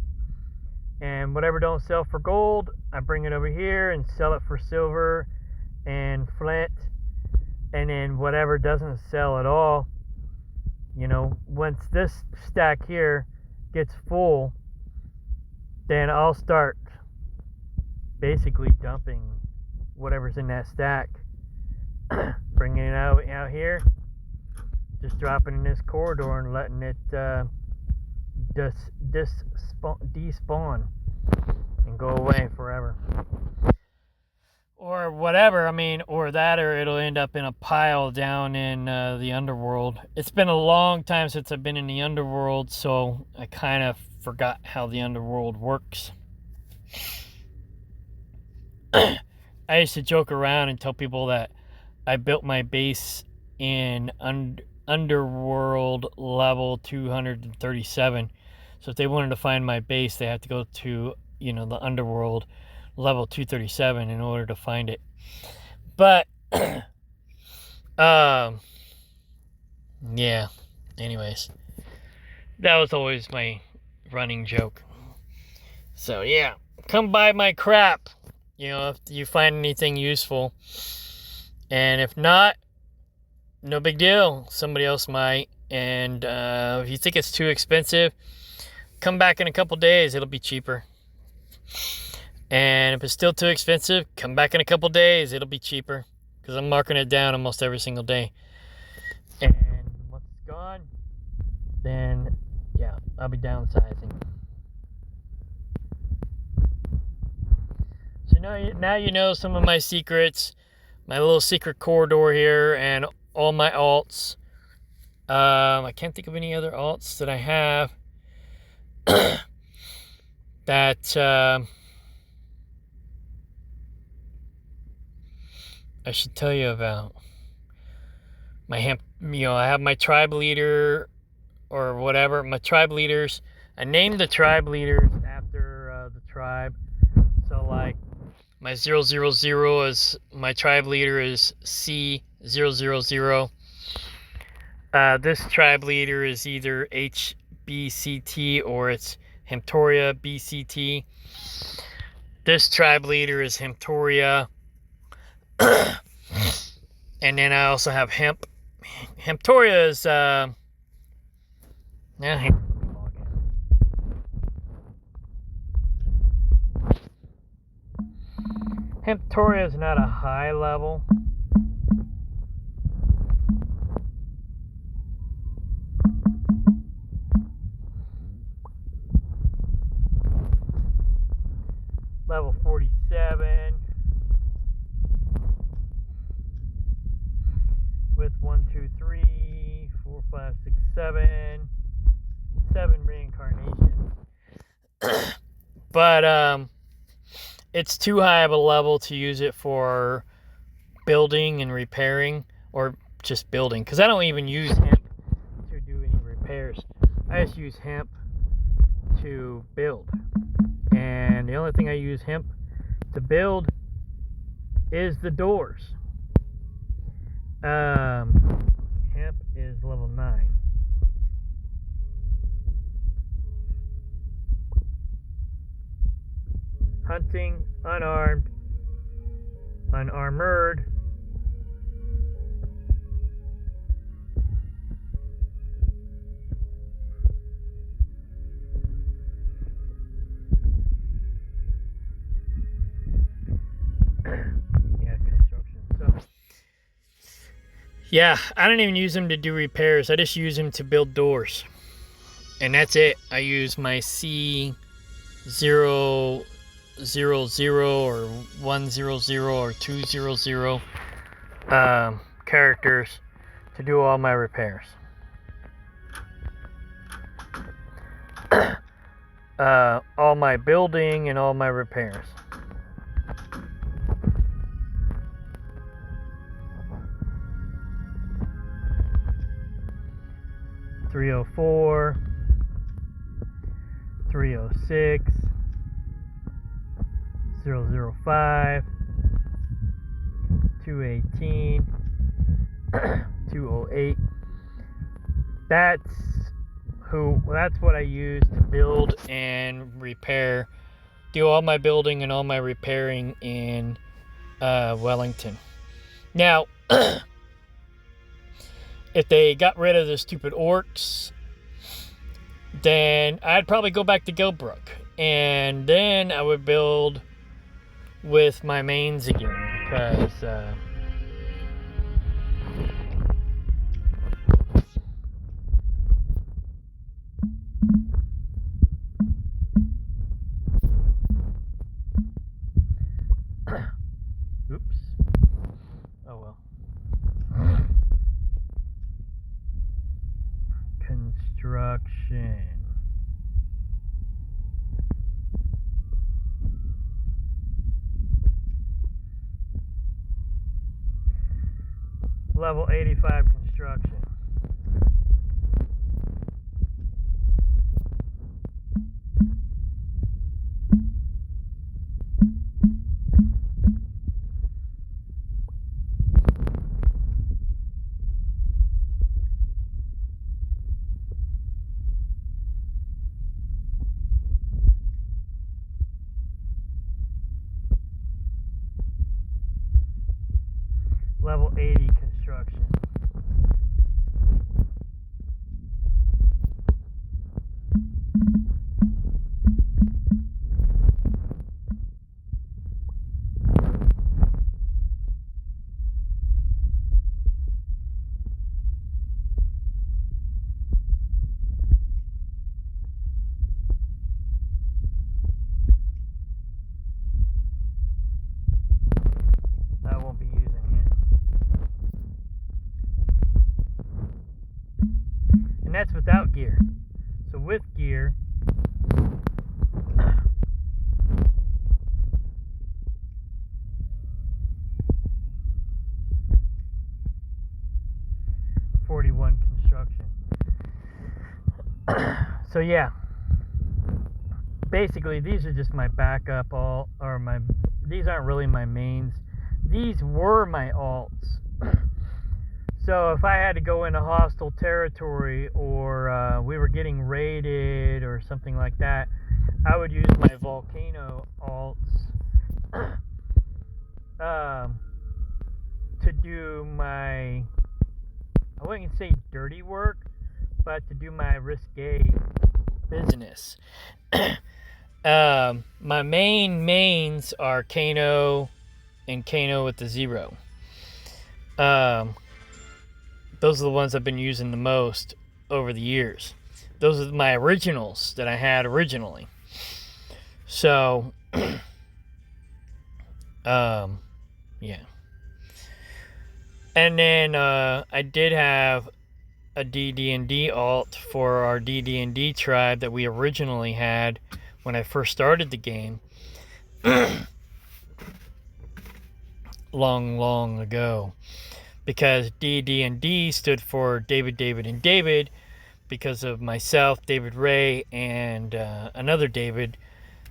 And whatever don't sell for gold, I bring it over here and sell it for silver and flint. And then whatever doesn't sell at all, you know, once this stack here gets full, then I'll start basically dumping whatever's in that stack, bringing it out here, just dropping in this corridor and letting it despawn and go away forever. Or whatever, I mean, or that, or it'll end up in a pile down in the underworld. It's been a long time since I've been in the underworld, so I kind of forgot how the underworld works. I used to joke around and tell people that I built my base in underworld level 237. So if they wanted to find my base, they have to go to, you know, the underworld level 237 in order to find it. But yeah, anyways, that was always my running joke. So yeah, come buy my crap, you know, if you find anything useful. And if not, no big deal, somebody else might. And if you think it's too expensive, come back in a couple days, it'll be cheaper. And if it's still too expensive, come back in a couple days, it'll be cheaper, because I'm marking it down almost every single day. And once it's gone, then yeah, I'll be downsizing. So now you know some of my secrets, my little secret corridor here, and all my alts. I can't think of any other alts that I have that I should tell you about. My hemp, you know, I have my tribe leader or whatever. My tribe leaders. I named the tribe leaders after the tribe. So like my 000 is my tribe leader is C000. This tribe leader is either HBCT or it's Hemptoria BCT. This tribe leader is Hemptoria. And then I also have Hemp. Hemptoria is Hemptoria is not a high level. Level 47. With 1, 2, 3, 4, 5, 6, 7 reincarnations. But it's too high of a level to use it for building and repairing, or just building, because I don't even use hemp to do any repairs. I just use hemp to build, and the only thing I use hemp to build is the doors. Hemp is level 9. Hunting, unarmed, unarmored. Yeah, I don't even use them to do repairs. I just use them to build doors. And that's it. I use my C000 or 100 or 200 characters to do all my repairs. All my building and all my repairs. .304, 306, 005, 218, 208. That's what I use to build and repair do all my building and all my repairing in Wellington. Now, if they got rid of the stupid orcs, then I'd probably go back to Gilbrook. And then I would build with my mains again. Because... oops. Oh well. Construction. Level 85 construction. Level 80 construction. I won't be using him. And that's without gear. So with gear, '41 construction. So yeah, basically these are just my backup these aren't really my mains. These were my alts. So if I had to go into hostile territory or we were getting raided or something like that, I would use my volcano alts to do my, I wouldn't say dirty work, but to do my risque business. My mains are CainO and CainO with the 0. Those are the ones I've been using the most over the years. Those are my originals that I had originally. So, yeah. And then I did have a DD&D alt for our DD&D tribe that we originally had when I first started the game. long ago. Because DD&D stood for David, David, and David, because of myself, David Ray, and another David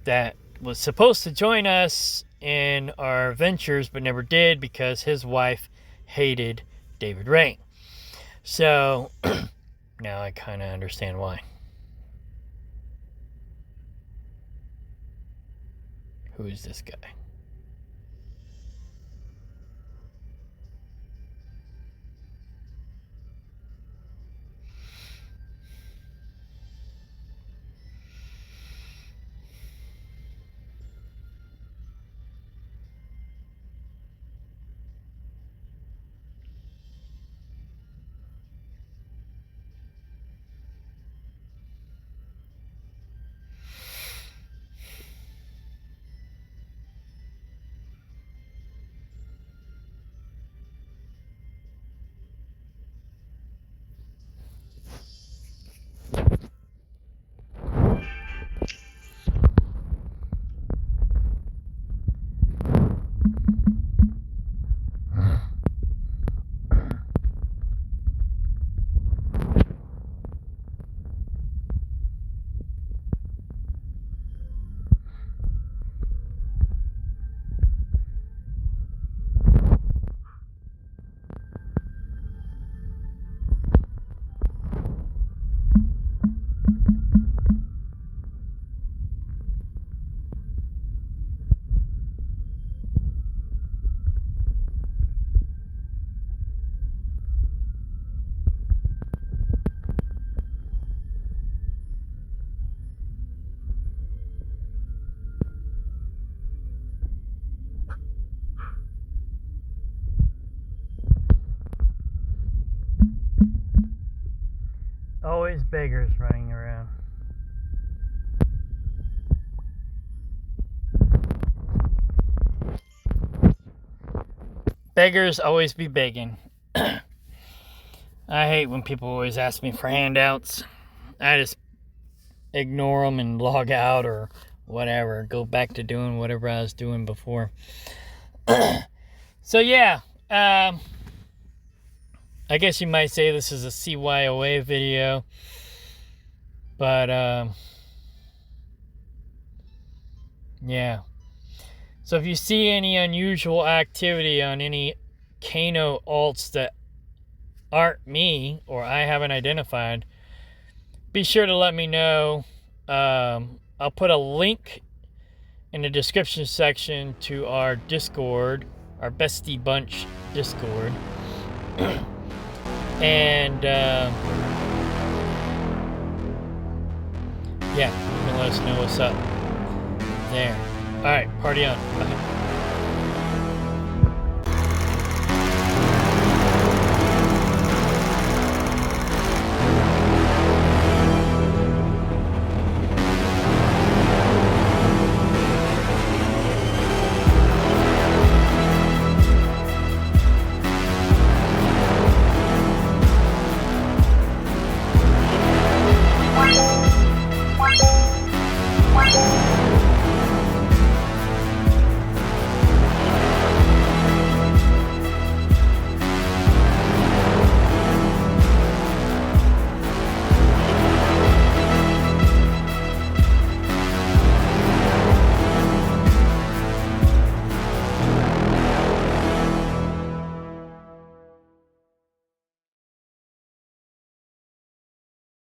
that was supposed to join us in our ventures but never did because his wife hated David Ray. So now I kind of understand why. Who is this guy? beggars running around. Beggars always be begging. I hate when people always ask me for handouts. I just ignore them and log out or whatever. Go back to doing whatever I was doing before. So yeah, I guess you might say this is a CYOA video. But, yeah. So if you see any unusual activity on any CainO alts that aren't me or I haven't identified, be sure to let me know. I'll put a link in the description section to our Discord, our Bestie Bunch Discord. And, yeah, you can let us know what's up there. Alright, party on. Bye.